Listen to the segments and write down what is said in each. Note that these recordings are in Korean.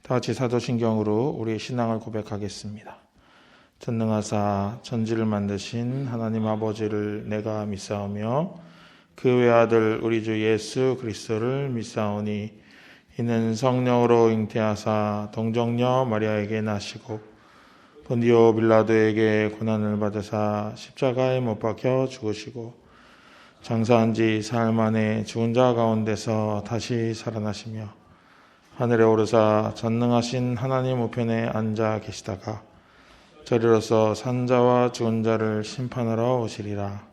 다 같이 사도신경으로 우리의 신앙을 고백하겠습니다. 전능하사 천지를 만드신 하나님 아버지를 내가 믿사오며 그 외아들 우리 주 예수 그리스도를 믿사오니 이는 성령으로 잉태하사 동정녀 마리아에게 나시고 본디오 빌라도에게 고난을 받으사 십자가에 못 박혀 죽으시고 장사한 지 사흘 만에 죽은 자 가운데서 다시 살아나시며 하늘에 오르사 전능하신 하나님 우편에 앉아 계시다가 저리로서 산 자와 죽은 자를 심판하러 오시리라.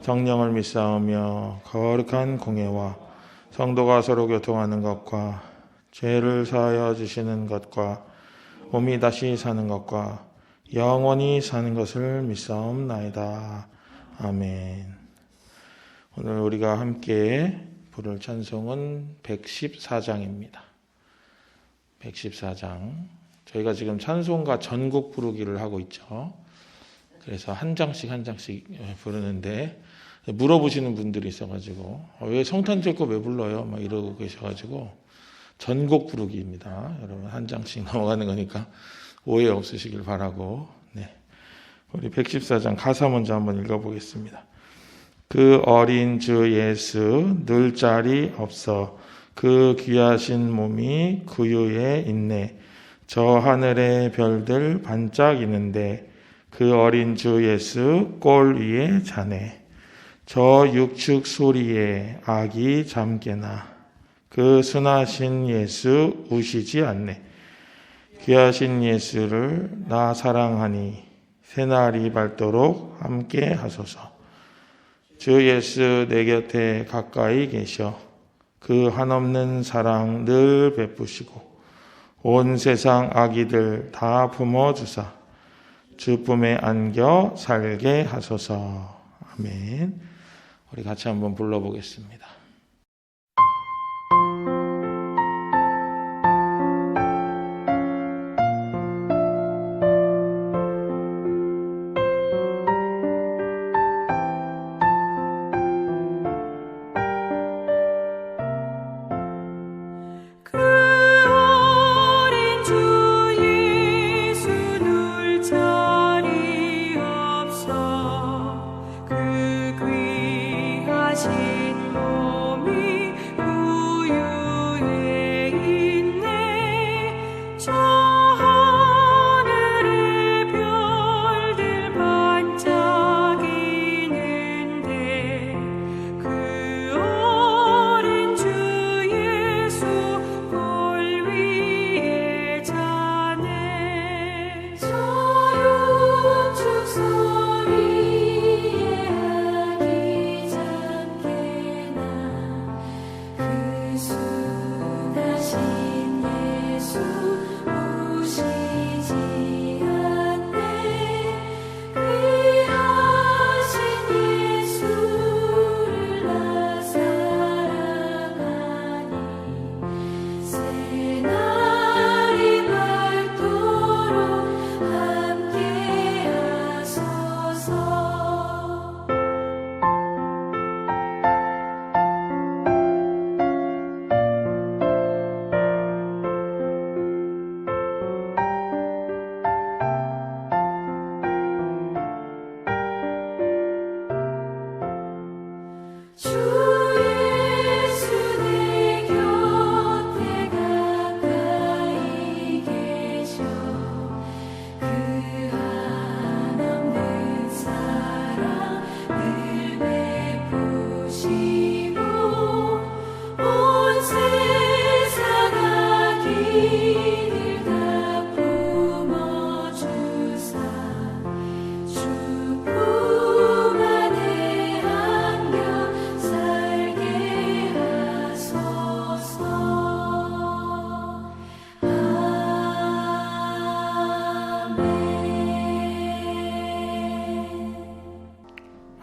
성령을 믿사오며 거룩한 공예와 성도가 서로 교통하는 것과 죄를 사하여 주시는 것과 몸이 다시 사는 것과 영원히 사는 것을 믿사옵나이다. 아멘. 오늘 우리가 함께 부를 찬송은 114장입니다. 114장. 저희가 지금 찬송가 전곡 부르기를 하고 있죠. 그래서 한 장씩 부르는데 물어보시는 분들이 있어가지고 왜 성탄절 거 왜 불러요? 막 이러고 계셔가지고 전곡 부르기입니다. 여러분 한 장씩 넘어가는 거니까 오해 없으시길 바라고. 네, 우리 114장 가사 먼저 한번 읽어보겠습니다. 그 어린 주 예수 늘 자리 없어 그 귀하신 몸이 구유에 있네. 저 하늘의 별들 반짝이는데 그 어린 주 예수 꼴 위에 자네. 저 육축 소리에 아기 잠깨나 그 순하신 예수 우시지 않네. 귀하신 예수를 나 사랑하니 새날이 밝도록 함께 하소서. 주 예수 내 곁에 가까이 계셔 그 한없는 사랑 늘 베푸시고 온 세상 아기들 다 품어주사 주 품에 안겨 살게 하소서. 아멘. 우리 같이 한번 불러보겠습니다.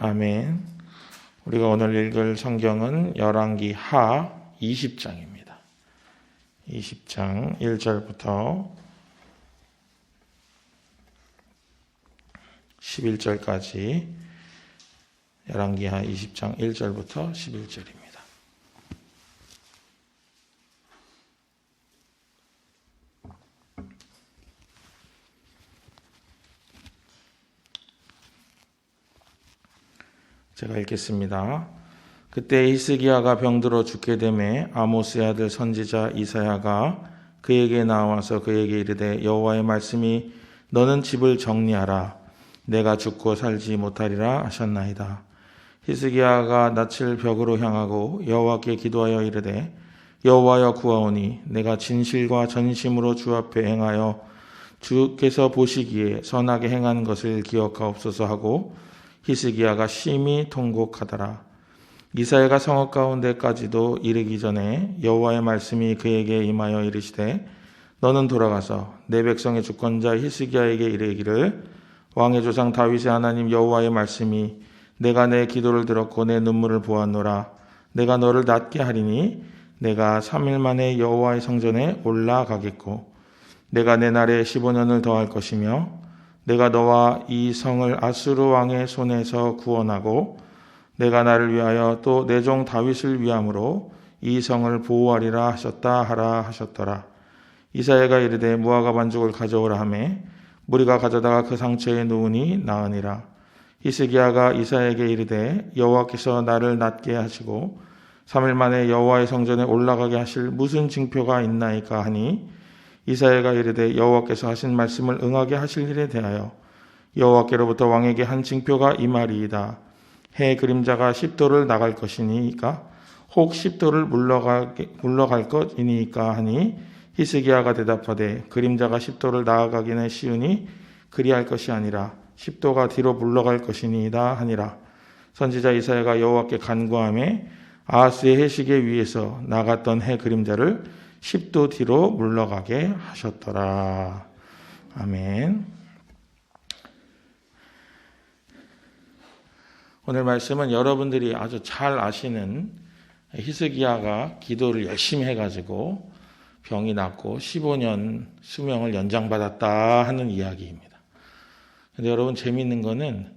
아멘. 우리가 오늘 읽을 성경은 열왕기 하 20장입니다. 20장 1절부터 11절까지 열왕기 하 20장 1절부터 11절입니다. 제가 읽겠습니다. 그때 히스기야가 병들어 죽게 되매 아모스의 아들 선지자 이사야가 그에게 나와서 그에게 이르되 여호와의 말씀이 너는 집을 정리하라. 내가 죽고 살지 못하리라 하셨나이다. 히스기야가 낯을 벽으로 향하고 여호와께 기도하여 이르되 여호와여 구하오니 내가 진실과 전심으로 주 앞에 행하여 주께서 보시기에 선하게 행하는 것을 기억하옵소서 하고 히스기야가 심히 통곡하더라. 이사야가 성읍 가운데까지도 이르기 전에 여호와의 말씀이 그에게 임하여 이르시되 너는 돌아가서 내 백성의 주권자 히스기야에게 이르기를 왕의 조상 다윗의 하나님 여호와의 말씀이 내가 내 기도를 들었고 내 눈물을 보았노라. 내가 너를 낫게 하리니 내가 3일 만에 여호와의 성전에 올라가겠고 내가 내 날에 15년을 더할 것이며 내가 너와 이 성을 아수르 왕의 손에서 구원하고 내가 나를 위하여 또 내 종 다윗을 위함으로 이 성을 보호하리라 하셨다 하라 하셨더라. 이사야가 이르되 무화과 반죽을 가져오라 하매 무리가 가져다가 그 상처에 누우니 나으니라. 히스기야가 이사야에게 이르되 여호와께서 나를 낫게 하시고 3일 만에 여호와의 성전에 올라가게 하실 무슨 징표가 있나이까 하니 이사야가 이르되 여호와께서 하신 말씀을 응하게 하실 일에 대하여 여호와께로부터 왕에게 한 징표가 이 말이이다. 해 그림자가 10도를 나갈 것이니까 혹 10도를 물러갈 것이니까 하니 히스기야가 대답하되 그림자가 10도를 나아가기는 쉬우니 그리할 것이 아니라 10도가 뒤로 물러갈 것이니이다 하니라. 선지자 이사야가 여호와께 간구하며 아하스의 해시계 위에서 나갔던 해 그림자를 10도 뒤로 물러가게 하셨더라. 아멘. 오늘 말씀은 여러분들이 아주 잘 아시는 히스기야가 기도를 열심히 해가지고 병이 낫고 15년 수명을 연장받았다 하는 이야기입니다. 근데 여러분 재미있는 거는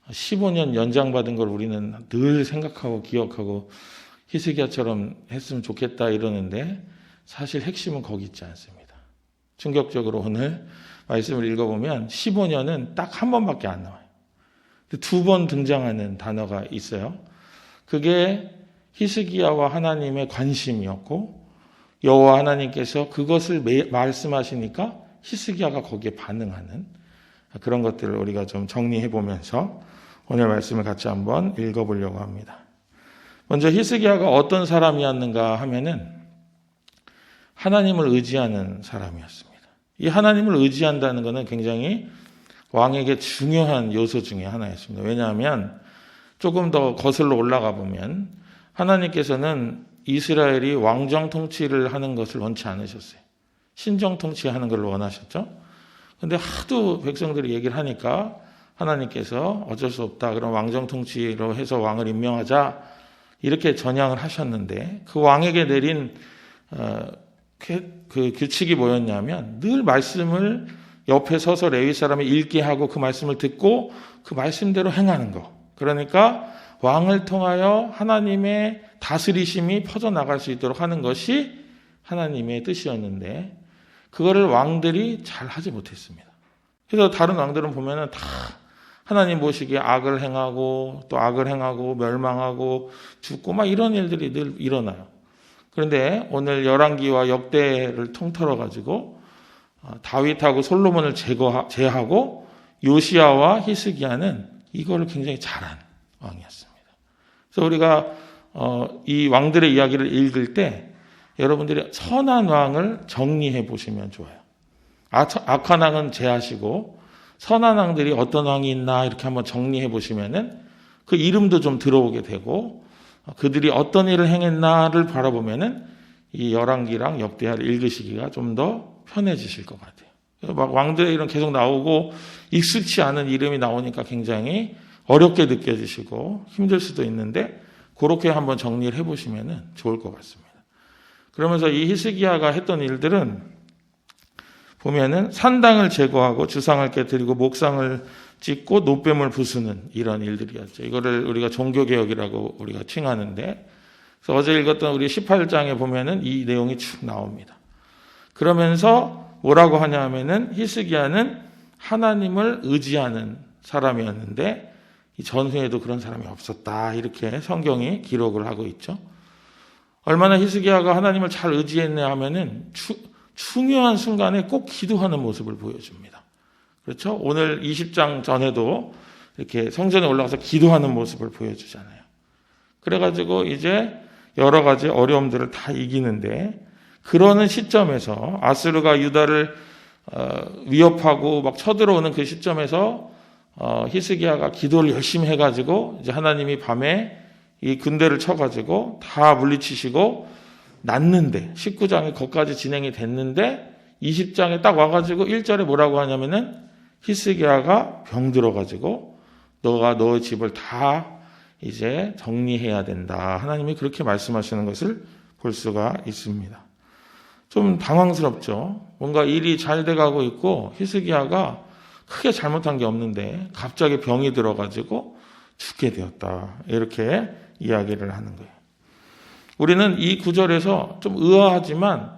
15년 연장받은 걸 우리는 늘 생각하고 기억하고 히스기야처럼 했으면 좋겠다 이러는데 사실 핵심은 거기 있지 않습니다. 충격적으로 오늘 말씀을 읽어보면 15년은 딱 한 번밖에 안 나와요. 두 번 등장하는 단어가 있어요. 그게 히스기야와 하나님의 관심이었고 여호와 하나님께서 그것을 말씀하시니까 히스기야가 거기에 반응하는 그런 것들을 우리가 좀 정리해 보면서 오늘 말씀을 같이 한번 읽어보려고 합니다. 먼저 히스기야가 어떤 사람이었는가 하면은 하나님을 의지하는 사람이었습니다. 이 하나님을 의지한다는 것은 굉장히 왕에게 중요한 요소 중에 하나였습니다. 왜냐하면 조금 더 거슬러 올라가 보면 하나님께서는 이스라엘이 왕정 통치를 하는 것을 원치 않으셨어요. 신정 통치하는 걸 원하셨죠. 그런데 하도 백성들이 얘기를 하니까 하나님께서 어쩔 수 없다. 그럼 왕정 통치로 해서 왕을 임명하자. 이렇게 전향을 하셨는데 그 왕에게 내린 그 규칙이 뭐였냐면 늘 말씀을 옆에 서서 레위 사람이 읽게 하고 그 말씀을 듣고 그 말씀대로 행하는 거. 그러니까 왕을 통하여 하나님의 다스리심이 퍼져나갈 수 있도록 하는 것이 하나님의 뜻이었는데 그거를 왕들이 잘 하지 못했습니다. 그래서 다른 왕들은 보면은 다 하나님 보시기에 악을 행하고 또 악을 행하고 멸망하고 죽고 막 이런 일들이 늘 일어나요. 그런데 오늘 열왕기와 역대를 통틀어 가지고 다윗하고 솔로몬을 제하고 요시야와 히스기야는 이거를 굉장히 잘한 왕이었습니다. 그래서 우리가 이 왕들의 이야기를 읽을 때 여러분들이 선한 왕을 정리해 보시면 좋아요. 악한 왕은 제하시고 선한 왕들이 어떤 왕이 있나 이렇게 한번 정리해 보시면은 그 이름도 좀 들어오게 되고 그들이 어떤 일을 행했나를 바라보면은 이 열왕기랑 역대하를 읽으시기가 좀 더 편해지실 것 같아요. 막 왕들의 이름 계속 나오고 익숙치 않은 이름이 나오니까 굉장히 어렵게 느껴지시고 힘들 수도 있는데 그렇게 한번 정리를 해보시면 좋을 것 같습니다. 그러면서 이 히스기야가 했던 일들은 보면은 산당을 제거하고 주상을 깨뜨리고 목상을 찍고 노뱀을 부수는 이런 일들이었죠. 이거를 우리가 종교개혁이라고 우리가 칭하는데 그래서 어제 읽었던 우리 18장에 보면은 이 내용이 쭉 나옵니다. 그러면서 뭐라고 하냐 하면은 히스기야는 하나님을 의지하는 사람이었는데 이 전후에도 그런 사람이 없었다. 이렇게 성경이 기록을 하고 있죠. 얼마나 히스기야가 하나님을 잘 의지했냐 하면은 중요한 순간에 꼭 기도하는 모습을 보여줍니다. 그렇죠? 오늘 20장 전에도 이렇게 성전에 올라가서 기도하는 모습을 보여주잖아요. 그래가지고 이제 여러 가지 어려움들을 다 이기는데, 그러는 시점에서 아수르가 유다를 위협하고 막 쳐들어오는 그 시점에서 히스기야가 기도를 열심히 해가지고 이제 하나님이 밤에 이 군대를 쳐가지고 다 물리치시고 났는데, 19장에 거기까지 진행이 됐는데 20장에 딱 와가지고 1절에 뭐라고 하냐면은 히스기야가 병들어가지고 너가 너의 집을 다 이제 정리해야 된다. 하나님이 그렇게 말씀하시는 것을 볼 수가 있습니다. 좀 당황스럽죠. 뭔가 일이 잘 돼가고 있고 히스기야가 크게 잘못한 게 없는데 갑자기 병이 들어가지고 죽게 되었다. 이렇게 이야기를 하는 거예요. 우리는 이 구절에서 좀 의아하지만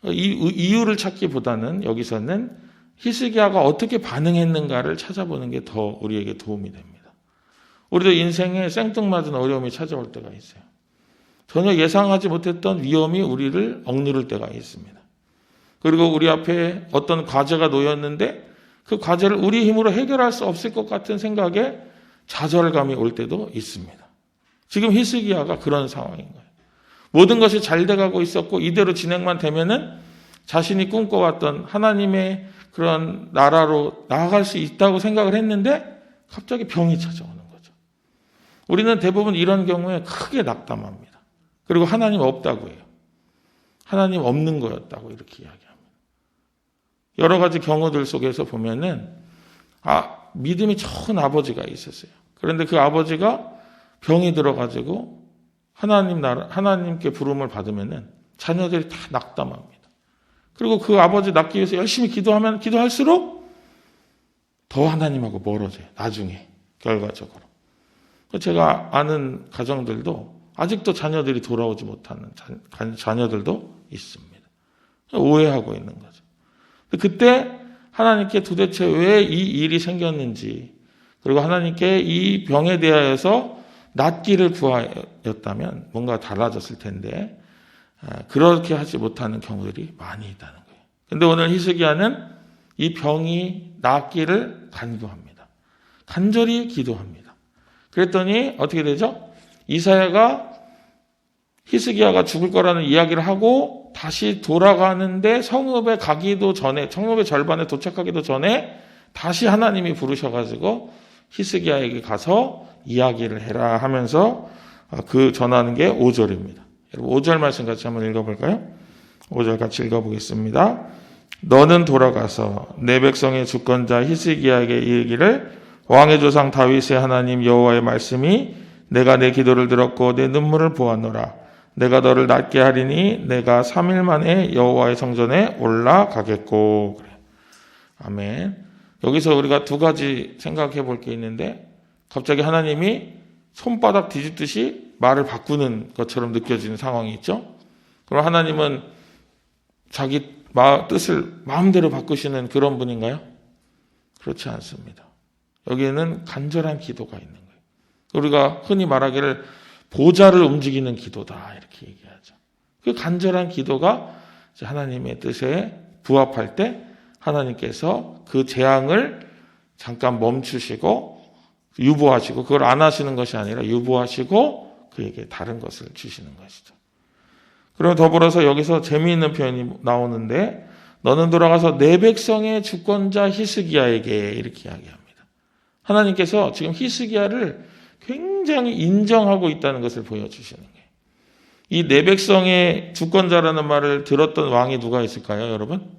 이유를 찾기보다는 여기서는 히스기야가 어떻게 반응했는가를 찾아보는 게 더 우리에게 도움이 됩니다. 우리도 인생에 생뚱맞은 어려움이 찾아올 때가 있어요. 전혀 예상하지 못했던 위험이 우리를 억누를 때가 있습니다. 그리고 우리 앞에 어떤 과제가 놓였는데 그 과제를 우리 힘으로 해결할 수 없을 것 같은 생각에 좌절감이 올 때도 있습니다. 지금 히스기야가 그런 상황인 거예요. 모든 것이 잘 돼가고 있었고 이대로 진행만 되면은 자신이 꿈꿔왔던 하나님의 그런 나라로 나아갈 수 있다고 생각을 했는데 갑자기 병이 찾아오는 거죠. 우리는 대부분 이런 경우에 크게 낙담합니다. 그리고 하나님 없다고 해요. 하나님 없는 거였다고 이렇게 이야기합니다. 여러 가지 경우들 속에서 보면은 믿음이 좋은 아버지가 있었어요. 그런데 그 아버지가 병이 들어가지고 하나님께 부름을 받으면은 자녀들이 다 낙담합니다. 그리고 그 아버지 낳기 위해서 열심히 기도할수록 더 하나님하고 멀어져요. 나중에 결과적으로. 제가 아는 가정들도 아직도 자녀들이 돌아오지 못하는 자녀들도 있습니다. 오해하고 있는 거죠. 그때 하나님께 도대체 왜 이 일이 생겼는지, 그리고 하나님께 이 병에 대하여서 낫기를 구하였다면 뭔가 달라졌을 텐데 그렇게 하지 못하는 경우들이 많이 있다는 거예요. 그런데 오늘 히스기야는 이 병이 낫기를 간구합니다. 간절히 기도합니다. 그랬더니 어떻게 되죠? 이사야가 히스기야가 죽을 거라는 이야기를 하고 다시 돌아가는데 성읍의 절반에 도착하기도 전에 다시 하나님이 부르셔가지고 히스기야에게 가서 이야기를 해라 하면서 그 전하는 게 5절입니다. 여러분 5절 말씀 같이 한번 읽어볼까요? 5절 같이 읽어보겠습니다. 너는 돌아가서 내 백성의 주권자 히스기야에게 이르기를 왕의 조상 다윗의 하나님 여호와의 말씀이 내가 내 기도를 들었고 내 눈물을 보았노라. 내가 너를 낫게 하리니 내가 3일 만에 여호와의 성전에 올라가겠고. 그래. 아멘. 여기서 우리가 두 가지 생각해 볼 게 있는데 갑자기 하나님이 손바닥 뒤집듯이 말을 바꾸는 것처럼 느껴지는 상황이 있죠. 그럼 하나님은 자기 뜻을 마음대로 바꾸시는 그런 분인가요? 그렇지 않습니다. 여기에는 간절한 기도가 있는 거예요. 우리가 흔히 말하기를 보좌를 움직이는 기도다 이렇게 얘기하죠. 그 간절한 기도가 하나님의 뜻에 부합할 때 하나님께서 그 재앙을 잠깐 멈추시고 유보하시고 그걸 안 하시는 것이 아니라 유보하시고 그에게 다른 것을 주시는 것이죠. 그리고 더불어서 여기서 재미있는 표현이 나오는데 너는 돌아가서 내 백성의 주권자 히스기야에게 이렇게 이야기합니다. 하나님께서 지금 히스기야를 굉장히 인정하고 있다는 것을 보여주시는 거예요. 이 내 백성의 주권자라는 말을 들었던 왕이 누가 있을까요, 여러분?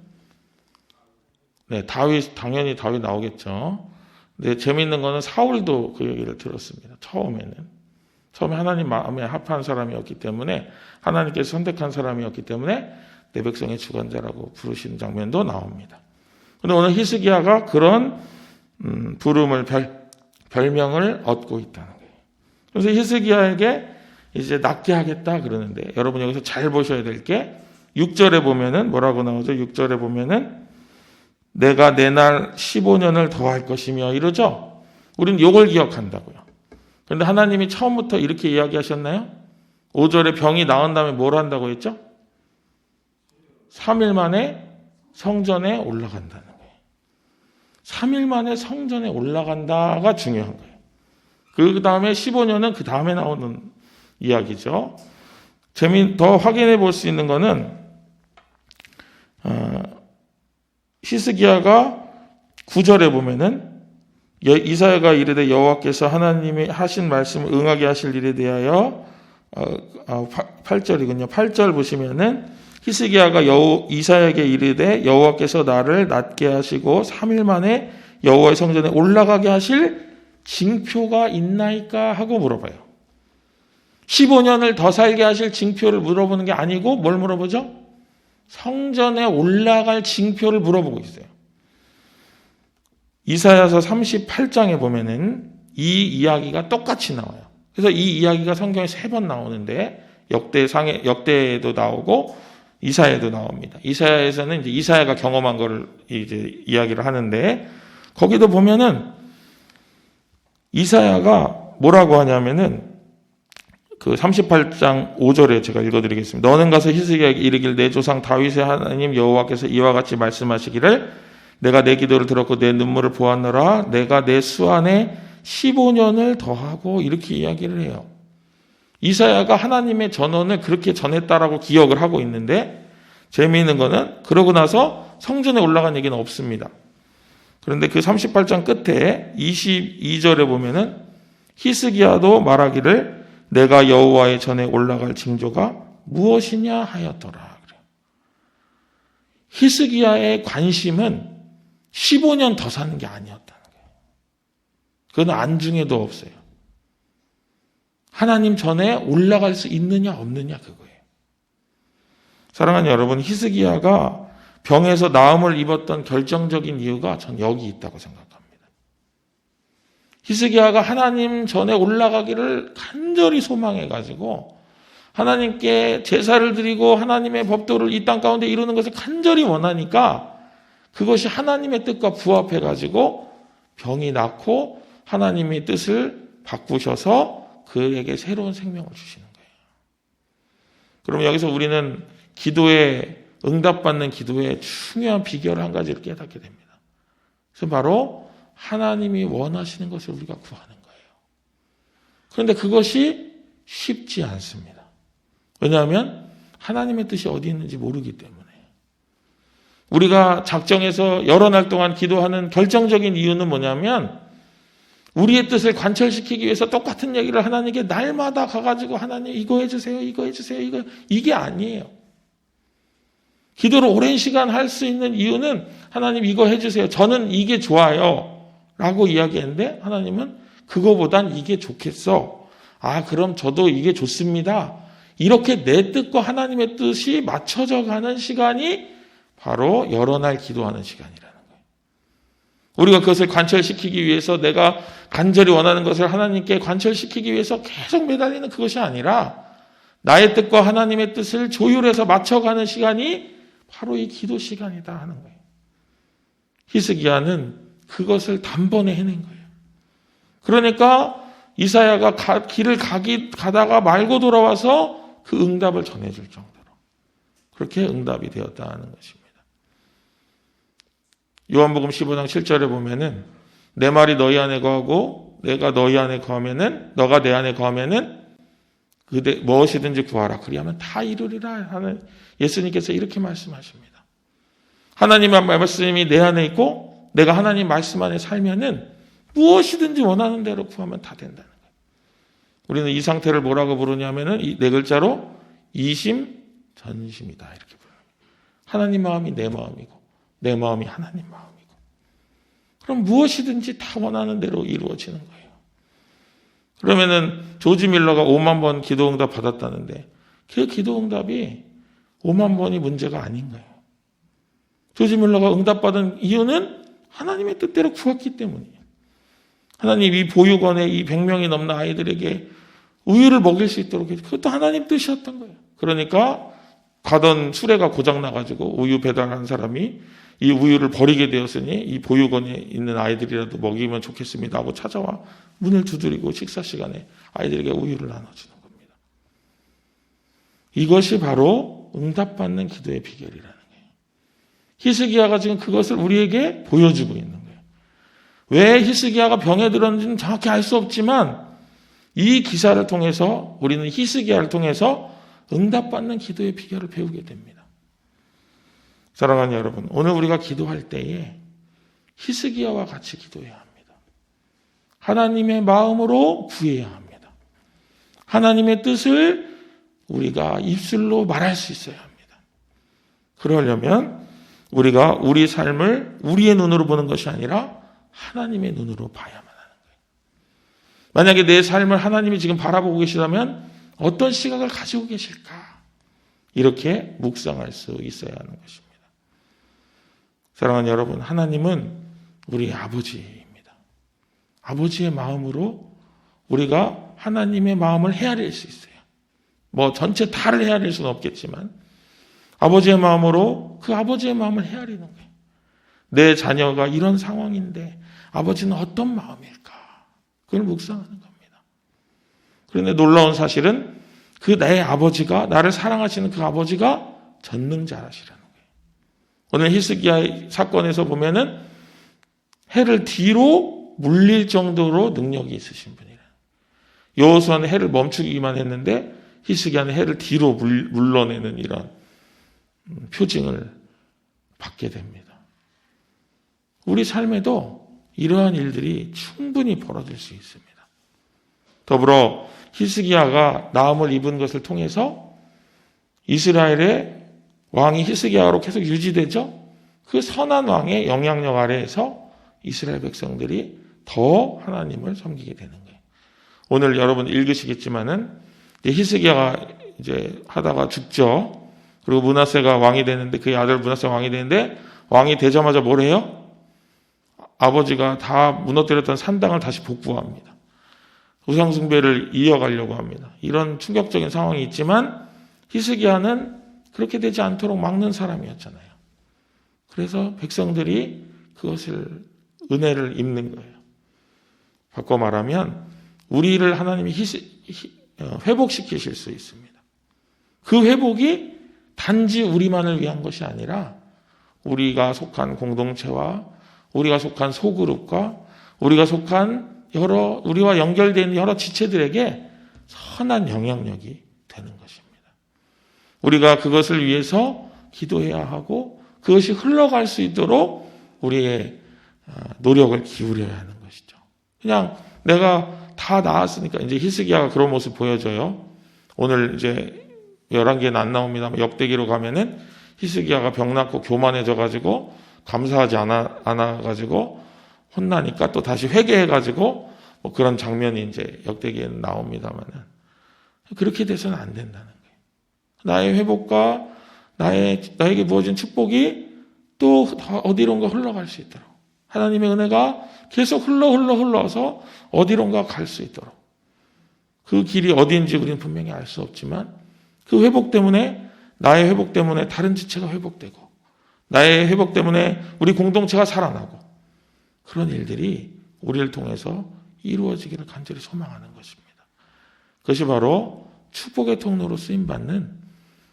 네, 당연히 다윗 나오겠죠. 근데 재미있는 거는 사울도 그 얘기를 들었습니다. 처음에 하나님 마음에 합한 사람이었기 때문에 하나님께서 선택한 사람이었기 때문에 내 백성의 주권자라고 부르시는 장면도 나옵니다. 그런데 오늘 히스기야가 그런 부름을 별명을 얻고 있다는 거예요. 그래서 히스기야에게 이제 낫게 하겠다 그러는데 여러분 여기서 잘 보셔야 될 게 6절에 보면은 뭐라고 나오죠? 6절에 보면은 내가 내 날 15년을 더할 것이며 이러죠. 우리는 이걸 기억한다고요. 그런데 하나님이 처음부터 이렇게 이야기하셨나요? 5절에 병이 나은 다음에 뭘 한다고 했죠? 3일 만에 성전에 올라간다는 거예요. 3일 만에 성전에 올라간다가 중요한 거예요. 그 다음에 15년은 그 다음에 나오는 이야기죠. 더 확인해 볼 수 있는 거는 히스기야가 9절에 보면은 이사야가 이르되 여호와께서 하나님이 하신 말씀을 응하게 하실 일에 대하여 8절이군요. 8절 보시면은 히스기야가 이사야에게 이르되 여호와께서 나를 낫게 하시고 3일 만에 여호와의 성전에 올라가게 하실 징표가 있나이까 하고 물어봐요. 15년을 더 살게 하실 징표를 물어보는 게 아니고 뭘 물어보죠? 성전에 올라갈 징표를 물어보고 있어요. 이사야서 38장에 보면은 이 이야기가 똑같이 나와요. 그래서 이 이야기가 성경에 3번 나오는데 역대에도 나오고 이사야에도 나옵니다. 이사야에서는 이제 이사야가 경험한 거를 이제 이야기를 하는데 거기도 보면은 이사야가 뭐라고 하냐면은 그 38장 5절에 제가 읽어드리겠습니다. 너는 가서 히스기야에게 이르길 내 조상 다윗의 하나님 여호와께서 이와 같이 말씀하시기를 내가 내 기도를 들었고 내 눈물을 보았노라 내가 내 수안에 15년을 더하고 이렇게 이야기를 해요. 이사야가 하나님의 전언을 그렇게 전했다라고 기억을 하고 있는데 재미있는 거는 그러고 나서 성전에 올라간 얘기는 없습니다. 그런데 그 38장 끝에 22절에 보면은 히스기야도 말하기를 내가 여호와의 전에 올라갈 징조가 무엇이냐 하였더라. 히스기야의 관심은 15년 더 사는 게 아니었다는 거예요. 그건 안중에도 없어요. 하나님 전에 올라갈 수 있느냐 없느냐 그거예요. 사랑하는 여러분, 히스기야가 병에서 나음을 입었던 결정적인 이유가 전 여기 있다고 생각합니다. 히스기야가 하나님 전에 올라가기를 간절히 소망해가지고 하나님께 제사를 드리고 하나님의 법도를 이 땅 가운데 이루는 것을 간절히 원하니까 그것이 하나님의 뜻과 부합해가지고 병이 낫고 하나님의 뜻을 바꾸셔서 그에게 새로운 생명을 주시는 거예요. 그럼 여기서 우리는 기도에 응답받는 기도의 중요한 비결을 한 가지를 깨닫게 됩니다. 그래서 바로 하나님이 원하시는 것을 우리가 구하는 거예요. 그런데 그것이 쉽지 않습니다. 왜냐하면 하나님의 뜻이 어디 있는지 모르기 때문에. 우리가 작정해서 여러 날 동안 기도하는 결정적인 이유는 뭐냐면 우리의 뜻을 관철시키기 위해서 똑같은 얘기를 하나님께 날마다 가가지고 하나님 이거 해주세요, 이거 해주세요, 이게 아니에요. 기도를 오랜 시간 할 수 있는 이유는 하나님 이거 해주세요. 저는 이게 좋아요. 라고 이야기했는데 하나님은 그거보단 이게 좋겠어. 아, 그럼 저도 이게 좋습니다. 이렇게 내 뜻과 하나님의 뜻이 맞춰져 가는 시간이 바로 여러 날 기도하는 시간이라는 거예요. 우리가 그것을 관철시키기 위해서 내가 간절히 원하는 것을 하나님께 관철시키기 위해서 계속 매달리는 그것이 아니라 나의 뜻과 하나님의 뜻을 조율해서 맞춰가는 시간이 바로 이 기도 시간이다 하는 거예요. 히스기야는 그것을 단번에 해낸 거예요. 그러니까 이사야가 길을 가다가 말고 돌아와서 그 응답을 전해줄 정도로 그렇게 응답이 되었다는 것입니다. 요한복음 15장 7절에 보면은 내 말이 너희 안에 거하고 내가 너희 안에 거하면은 너가 내 안에 거하면은 무엇이든지 구하라 그리하면 다 이루리라 하는 예수님께서 이렇게 말씀하십니다. 하나님의 말씀이 내 안에 있고 내가 하나님 말씀 안에 살면은 무엇이든지 원하는 대로 구하면 다 된다는 거예요. 우리는 이 상태를 뭐라고 부르냐면은 이 네 글자로 이심전심이다 이렇게 부릅니다. 하나님 마음이 내 마음이고 내 마음이 하나님 마음이고 그럼 무엇이든지 다 원하는 대로 이루어지는 거예요. 그러면은 조지 밀러가 5만 번 기도응답 받았다는데 그 기도응답이 5만 번이 문제가 아닌 거예요. 조지 밀러가 응답받은 이유는 하나님의 뜻대로 구했기 때문이에요. 하나님 이 보육원에 이 100명이 넘는 아이들에게 우유를 먹일 수 있도록 그것도 하나님 뜻이었던 거예요. 그러니까 가던 수레가 고장나가지고 우유 배달하는 사람이 이 우유를 버리게 되었으니 이 보육원에 있는 아이들이라도 먹이면 좋겠습니다 하고 찾아와 문을 두드리고 식사 시간에 아이들에게 우유를 나눠주는 겁니다. 이것이 바로 응답받는 기도의 비결이라는 거예요. 히스기야가 지금 그것을 우리에게 보여주고 있는 거예요. 왜 히스기야가 병에 들었는지는 정확히 알 수 없지만 이 기사를 통해서 우리는 히스기야를 통해서 응답받는 기도의 비결을 배우게 됩니다. 사랑하는 여러분, 오늘 우리가 기도할 때에 히스기야와 같이 기도해야 합니다. 하나님의 마음으로 구해야 합니다. 하나님의 뜻을 우리가 입술로 말할 수 있어야 합니다. 그러려면 우리가 우리 삶을 우리의 눈으로 보는 것이 아니라 하나님의 눈으로 봐야만 하는 거예요. 만약에 내 삶을 하나님이 지금 바라보고 계시다면 어떤 시각을 가지고 계실까? 이렇게 묵상할 수 있어야 하는 것입니다. 사랑하는 여러분, 하나님은 우리 아버지입니다. 아버지의 마음으로 우리가 하나님의 마음을 헤아릴 수 있어요. 전체 다를 헤아릴 수는 없겠지만 아버지의 마음으로 그 아버지의 마음을 헤아리는 거예요. 내 자녀가 이런 상황인데 아버지는 어떤 마음일까? 그걸 묵상하는 겁니다. 그런데 놀라운 사실은 그 내 아버지가, 나를 사랑하시는 그 아버지가 전능자라시라는 거예요. 오늘 히스기야의 사건에서 보면은 해를 뒤로 물릴 정도로 능력이 있으신 분이래요. 여호수아는 해를 멈추기만 했는데 히스기야는 해를 뒤로 물러내는 이런 표징을 받게 됩니다. 우리 삶에도 이러한 일들이 충분히 벌어질 수 있습니다. 더불어 히스기야가 나음을 입은 것을 통해서 이스라엘의 왕이 히스기야로 계속 유지되죠. 그 선한 왕의 영향력 아래에서 이스라엘 백성들이 더 하나님을 섬기게 되는 거예요. 오늘 여러분 읽으시겠지만은 히스기야가 이제 하다가 죽죠. 그리고 므낫세가 왕이 되는데 그의 아들 므낫세가 왕이 되는데 왕이 되자마자 뭘 해요? 아버지가 다 무너뜨렸던 산당을 다시 복구합니다. 우상숭배를 이어가려고 합니다. 이런 충격적인 상황이 있지만 히스기야는 그렇게 되지 않도록 막는 사람이었잖아요. 그래서 백성들이 그것을 은혜를 입는 거예요. 바꿔 말하면 우리를 하나님이 회복시키실 수 있습니다. 그 회복이 단지 우리만을 위한 것이 아니라 우리가 속한 공동체와 우리가 속한 소그룹과 우리가 속한 우리와 연결된 여러 지체들에게 선한 영향력이 되는 것입니다. 우리가 그것을 위해서 기도해야 하고 그것이 흘러갈 수 있도록 우리의 노력을 기울여야 하는 것이죠. 그냥 내가 다 나았으니까 이제 히스기야가 그런 모습 보여줘요. 오늘 이제 11개는 안 나옵니다만 역대기로 가면은 히스기야가 병났고 교만해져가지고 감사하지 않아가지고 혼나니까 또 다시 회개해가지고 그런 장면이 이제 역대기에는 나옵니다만은 그렇게 돼서는 안 된다는 거예요. 나의 회복과 나에게 부어진 축복이 또 어디론가 흘러갈 수 있도록 하나님의 은혜가 계속 흘러서 어디론가 갈 수 있도록 그 길이 어디인지 우리는 분명히 알 수 없지만 그 회복 때문에 나의 회복 때문에 다른 지체가 회복되고 나의 회복 때문에 우리 공동체가 살아나고 그런 일들이 우리를 통해서 이루어지기를 간절히 소망하는 것입니다. 그것이 바로 축복의 통로로 쓰임받는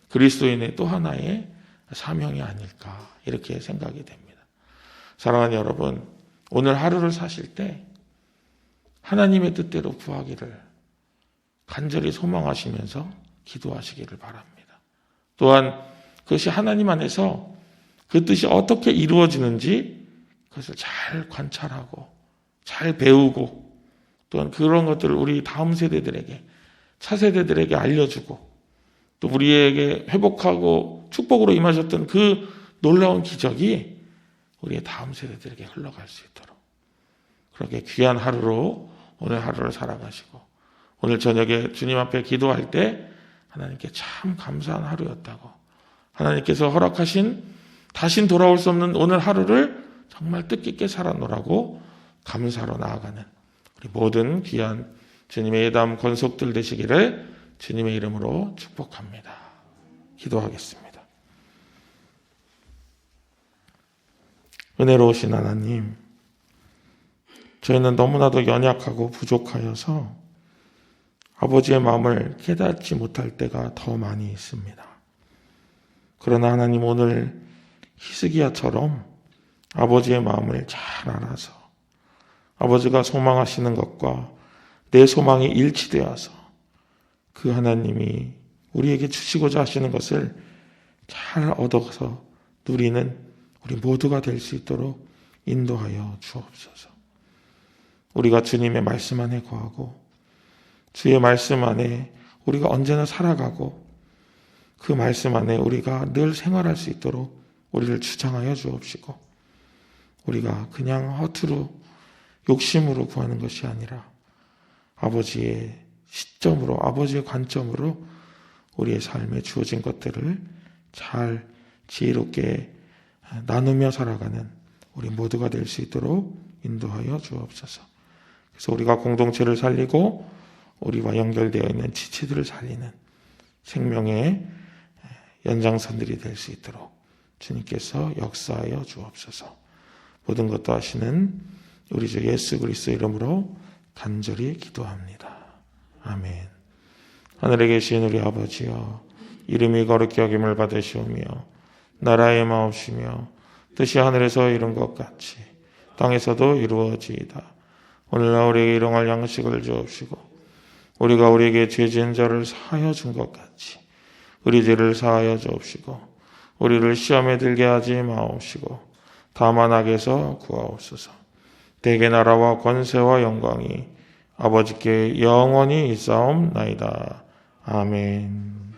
그리스도인의 또 하나의 사명이 아닐까 이렇게 생각이 됩니다. 사랑하는 여러분, 오늘 하루를 사실 때 하나님의 뜻대로 구하기를 간절히 소망하시면서 기도하시기를 바랍니다. 또한 그것이 하나님 안에서 그 뜻이 어떻게 이루어지는지 그것을 잘 관찰하고 잘 배우고 또한 그런 것들을 우리 다음 세대들에게 차세대들에게 알려주고 또 우리에게 회복하고 축복으로 임하셨던 그 놀라운 기적이 우리의 다음 세대들에게 흘러갈 수 있도록 그렇게 귀한 하루로 오늘 하루를 살아가시고 오늘 저녁에 주님 앞에 기도할 때 하나님께 참 감사한 하루였다고 하나님께서 허락하신 다신 돌아올 수 없는 오늘 하루를 정말 뜻깊게 살아노라고 감사로 나아가는 우리 모든 귀한 주님의 예담 권속들 되시기를 주님의 이름으로 축복합니다. 기도하겠습니다. 은혜로우신 하나님, 저희는 너무나도 연약하고 부족하여서 아버지의 마음을 깨닫지 못할 때가 더 많이 있습니다. 그러나 하나님, 오늘 히스기야처럼 아버지의 마음을 잘 알아서 아버지가 소망하시는 것과 내 소망이 일치되어서 그 하나님이 우리에게 주시고자 하시는 것을 잘 얻어서 누리는 우리 모두가 될 수 있도록 인도하여 주옵소서. 우리가 주님의 말씀 안에 거하고 주의 말씀 안에 우리가 언제나 살아가고 그 말씀 안에 우리가 늘 생활할 수 있도록 우리를 주장하여 주옵시고, 우리가 그냥 허투루 욕심으로 구하는 것이 아니라 아버지의 시점으로, 아버지의 관점으로 우리의 삶에 주어진 것들을 잘 지혜롭게 나누며 살아가는 우리 모두가 될 수 있도록 인도하여 주옵소서. 그래서 우리가 공동체를 살리고 우리와 연결되어 있는 지체들을 살리는 생명의 연장선들이 될 수 있도록 주님께서 역사하여 주옵소서. 모든 것도 하시는 우리 주 예수 그리스도 이름으로 간절히 기도합니다. 아멘. 하늘에 계신 우리 아버지여, 이름이 거룩히 여김을 받으시오며 나라의 마옵시며 뜻이 하늘에서 이룬 것 같이 땅에서도 이루어지이다. 오늘날 우리에게 일용할 양식을 주옵시고 우리가 우리에게 죄진 자를 사하여 준 것 같이 우리 죄를 사하여 주옵시고 우리를 시험에 들게 하지 마옵시고 다만 악에서 구하옵소서. 대개 나라와 권세와 영광이 아버지께 영원히 있사옵나이다. 아멘.